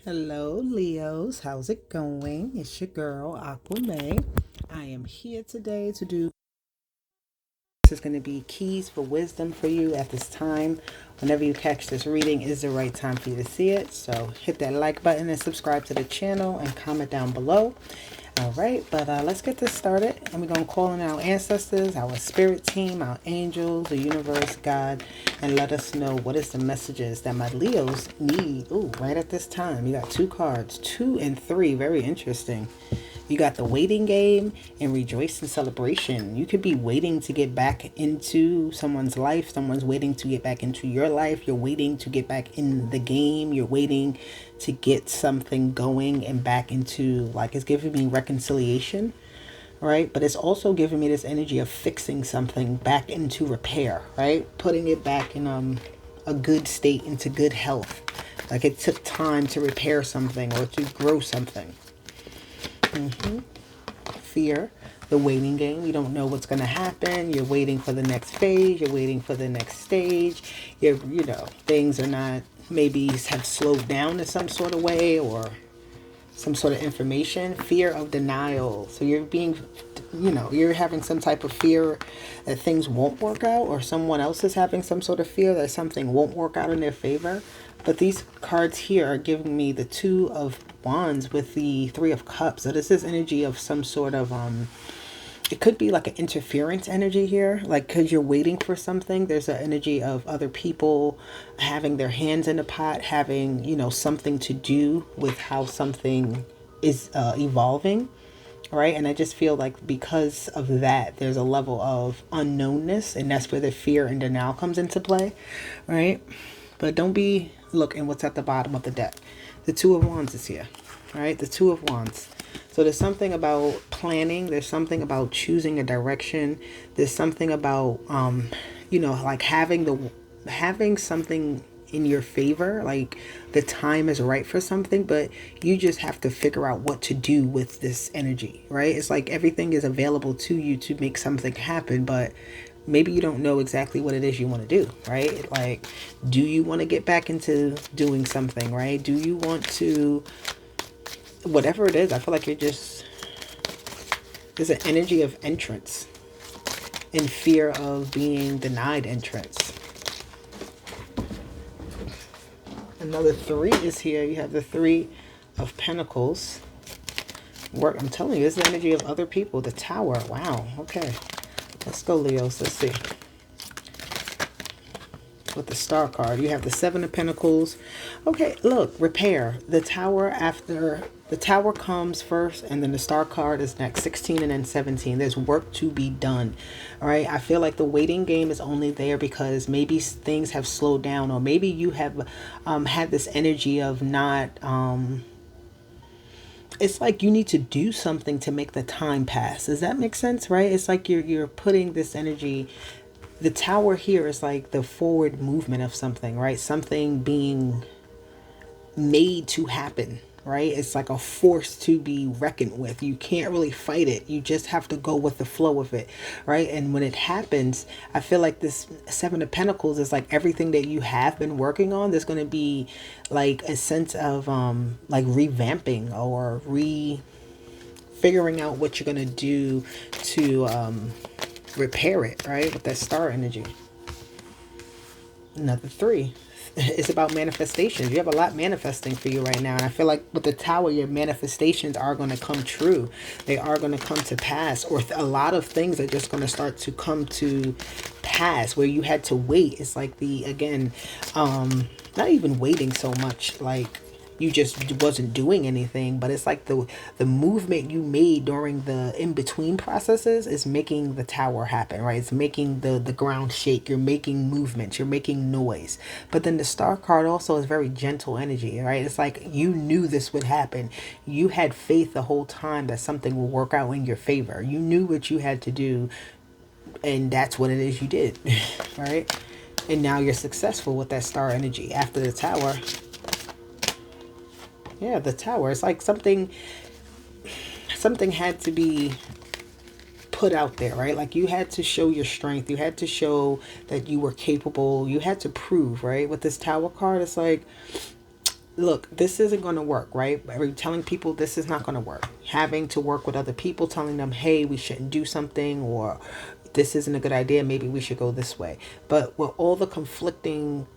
Hello, Leos. How's it going? It's your girl, Aquame. I am here today to do. This is going to be keys for wisdom for you at this time. Whenever you catch this reading, is the right time for you to see it. So hit that like button and subscribe to the channel and comment down below. All right, but let's get this started. And we're going to call in our ancestors, our spirit team, our angels, the universe, God, and let us know what is the messages that my Leos need. Ooh, right at this time. You got two cards, 2 and 3. Very interesting. You got the waiting game and rejoice in celebration. You could be waiting to get back into someone's life. Someone's waiting to get back into your life. You're waiting to get back in the game. You're waiting to get something going and back into, like, it's giving me reconciliation, right? But it's also giving me this energy of fixing something back into repair, right? Putting it back in a good state, into good health. Like it took time to repair something or to grow something. Fear, the waiting game. You don't know what's going to happen. You're waiting for the next phase. You're waiting for the next stage. Things are not, maybe have slowed down in some sort of way, or some sort of information. Fear of denial. So you're being, you're having some type of fear that things won't work out, or someone else is having some sort of fear that something won't work out in their favor. But these cards here are giving me the 2 of Wands with the 3 of Cups. So this is energy of some sort of, it could be like an interference energy here. Like, because you're waiting for something, there's an energy of other people having their hands in the pot, having, something to do with how something is evolving. Right. And I just feel like because of that, there's a level of unknownness, and that's where the fear and denial comes into play. Right. But don't be looking what's at the bottom of the deck. The 2 of Wands is here. All right. The 2 of Wands. So there's something about planning. There's something about choosing a direction. There's something about, like having something in your favor. Like the time is right for something, but you just have to figure out what to do with this energy, right? It's like everything is available to you to make something happen, but maybe you don't know exactly what it is you want to do, right? Like, do you want to get back into doing something, right? Do you want to, whatever it is, I feel like there's an energy of entrance in fear of being denied entrance. Another 3 is here. You have the 3 of Pentacles. I'm telling you, this is the energy of other people. The Tower. Wow. Okay. Let's go, Leos. Let's see. With the Star card, you have the 7 of Pentacles. Okay, look, repair. The Tower, after the Tower comes first, and then the Star card is next. 16 and then 17. There's work to be done. All right. I feel like the waiting game is only there because maybe things have slowed down, or maybe you have had this energy of not. It's like you need to do something to make the time pass. Does that make sense? Right? It's like you're putting this energy. The Tower here is like the forward movement of something, right? Something being made to happen, right? It's like a force to be reckoned with. You can't really fight it. You just have to go with the flow of it, right? And when it happens, I feel like this 7 of Pentacles is like everything that you have been working on. There's going to be like a sense of like revamping or figuring out what you're going to do to repair it, right? With that star energy. Another 3. It's about manifestations. You have a lot manifesting for you right now. And I feel like with the Tower, your manifestations are going to come true. They are going to come to pass. Or a lot of things are just going to start to come to pass where you had to wait. It's like not even waiting so much, like you just wasn't doing anything, but it's like the movement you made during the in-between processes is making the Tower happen, right? It's making the ground shake. You're making movements, you're making noise. But then the Star card also is very gentle energy, right? It's like you knew this would happen. You had faith the whole time that something will work out in your favor. You knew what you had to do, and that's what it is you did. Right? And now you're successful with that star energy. After the Tower, yeah, the Tower. It's like something had to be put out there, right? Like you had to show your strength. You had to show that you were capable. You had to prove, right? With this Tower card, it's like look, this isn't going to work, right? Telling people this is not going to work. Having to work with other people, telling them, hey, we shouldn't do something, or this isn't a good idea, maybe we should go this way. But with all the conflicting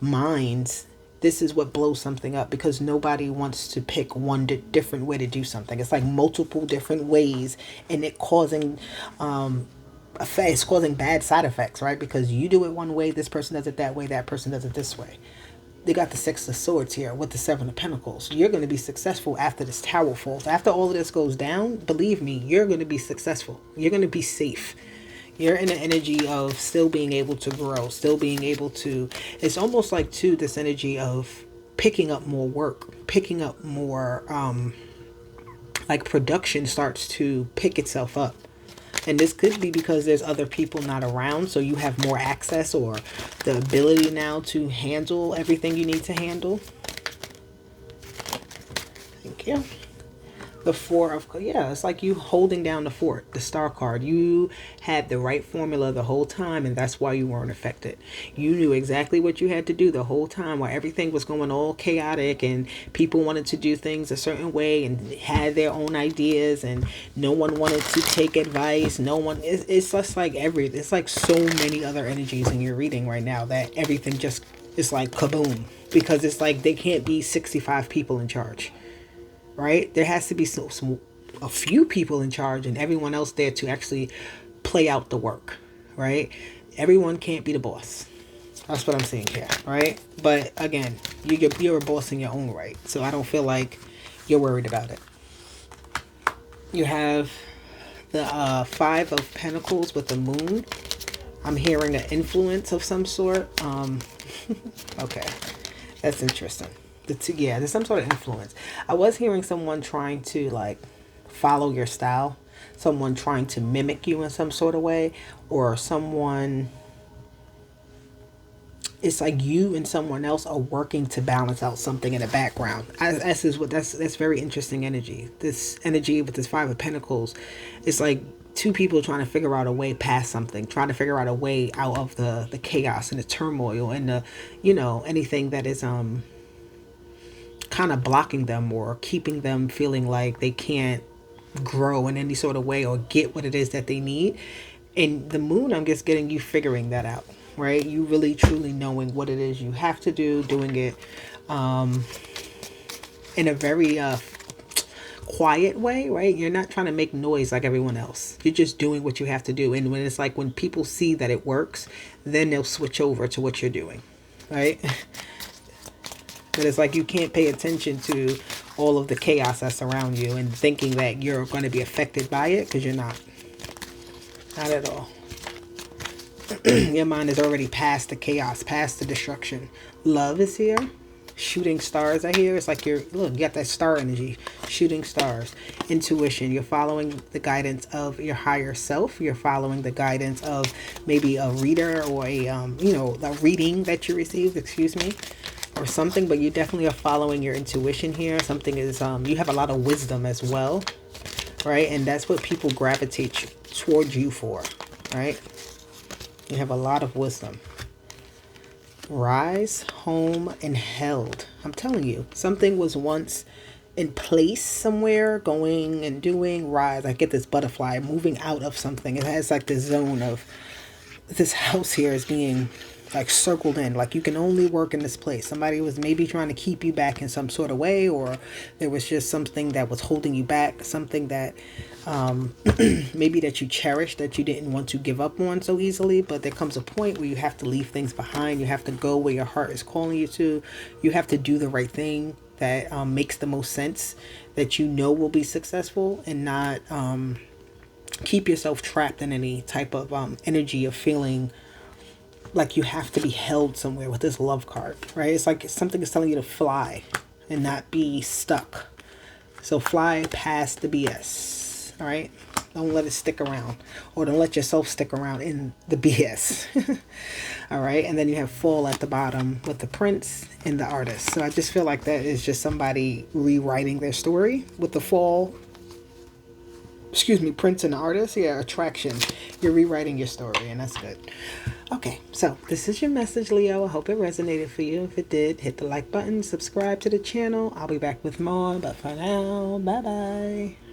minds, this is what blows something up, because nobody wants to pick one different way to do something. It's like multiple different ways, and it causing it's causing bad side effects, right? Because you do it one way, this person does it that way, that person does it this way. They got the Six of Swords here with the Seven of Pentacles. You're going to be successful after this tower falls. After all of this goes down, believe me, you're going to be successful. You're going to be safe. You're in an energy of still being able to grow, still being able to, it's almost like too, this energy of picking up more work, picking up more, like production starts to pick itself up. And this could be because there's other people not around, so you have more access or the ability now to handle everything you need to handle. Thank you. The Four of, yeah, it's like you holding down the fort, the Star card. You had the right formula the whole time, and that's why you weren't affected. You knew exactly what you had to do the whole time, while everything was going all chaotic and people wanted to do things a certain way and had their own ideas, and no one wanted to take advice. No one, it's just like it's like so many other energies in your reading right now that everything just is like kaboom, because it's like they can't be 65 people in charge. Right? There has to be a few people in charge and everyone else there to actually play out the work, right? Everyone can't be the boss. That's what I'm saying here, right? But again, you're a boss in your own right, so I don't feel like you're worried about it. You have the Five of Pentacles with the Moon. I'm hearing an influence of some sort. Okay, that's interesting. Yeah, there's some sort of influence. I was hearing someone trying to like follow your style, someone trying to mimic you in some sort of way, or someone, it's like you and someone else are working to balance out something in the background. That's very interesting energy. This energy with this Five of Pentacles, it's like two people trying to figure out a way past something, trying to figure out a way out of the chaos and the turmoil and the, anything that is kind of blocking them or keeping them feeling like they can't grow in any sort of way or get what it is that they need. And the Moon, I'm just getting you figuring that out, right? You really truly knowing what it is you have to do, doing it in a very quiet way, right? You're not trying to make noise like everyone else. You're just doing what you have to do. And when it's like when people see that it works, then they'll switch over to what you're doing, right? But it's like you can't pay attention to all of the chaos that's around you and thinking that you're going to be affected by it, because you're not. Not at all. Your mind is already past the chaos, past the destruction. Love is here. Shooting stars, I hear. It's like you got that star energy. Shooting stars. Intuition. You're following the guidance of your higher self. You're following the guidance of maybe a reader or a reading that you received, or something, but you definitely are following your intuition here. Something is, you have a lot of wisdom as well, right? And that's what people gravitate towards you for, right? You have a lot of wisdom. Rise, home, and held. I'm telling you, something was once in place somewhere, going and doing. Rise, I get this butterfly moving out of something. It has like this zone of, this house here is being like circled in, like you can only work in this place. Somebody was maybe trying to keep you back in some sort of way, or there was just something that was holding you back, something that maybe that you cherished, that you didn't want to give up on so easily. But there comes a point where you have to leave things behind. You have to go where your heart is calling you to. You have to do the right thing that makes the most sense, that will be successful, and not keep yourself trapped in any type of energy of feeling like you have to be held somewhere with this Love card, right? It's like something is telling you to fly and not be stuck. So fly past the BS, all right? Don't let it stick around, or don't let yourself stick around in the BS. All right? And then you have Fall at the bottom with the Prince and the Artist. So I just feel like that is just somebody rewriting their story with the Fall. Prince and the Artist. Yeah, Attraction. You're rewriting your story, and that's good. Okay, so this is your message, Leo. I hope it resonated for you. If it did, hit the like button, subscribe to the channel. I'll be back with more, but for now, bye bye.